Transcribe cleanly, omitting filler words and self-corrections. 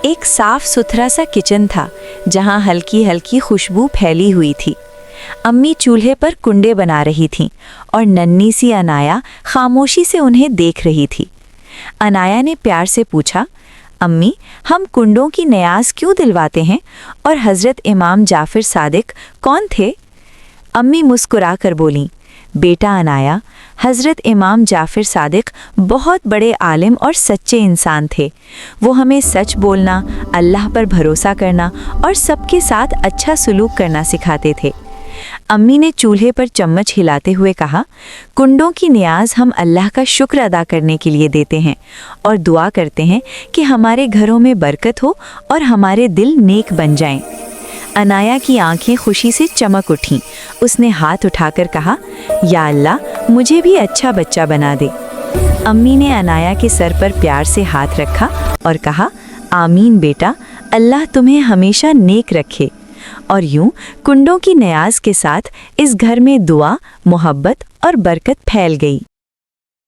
एक साफ सुथरा सा किचन था जहां हल्की हल्की खुशबू फैली हुई थी। अम्मी चूल्हे पर कुंडे बना रही थीं और नन्ही सी अनाया खामोशी से उन्हें देख रही थी। अनाया ने प्यार से पूछा, अम्मी, हम कुंडों की न्याज़ क्यों दिलवाते हैं और हज़रत इमाम जाफ़र सादिक कौन थे? अम्मी मुस्कुरा कर बोलीं, बेटा अनाया, हज़रत इमाम जाफ़र सादिक बहुत बड़े आलिम और सच्चे इंसान थे। वो हमें सच बोलना, अल्लाह पर भरोसा करना और सबके साथ अच्छा सलूक करना सिखाते थे। अम्मी ने चूल्हे पर चम्मच हिलाते हुए कहा, कुंडों की न्याज़ हम अल्लाह का शुक्र अदा करने के लिए देते हैं और दुआ करते हैं कि हमारे घरों में बरकत हो और हमारे दिल नेक बन जाएं। अनाया की आंखें खुशी से चमक उठीं। उसने हाथ उठाकर कहा, या अल्लाह, मुझे भी अच्छा बच्चा बना दे। अम्मी ने अनाया के सर पर प्यार से हाथ रखा और कहा, आमीन बेटा, अल्लाह तुम्हें हमेशा नेक रखे। और यूं कुंडों की न्याज़ के साथ इस घर में दुआ, मोहब्बत और बरकत फैल गई।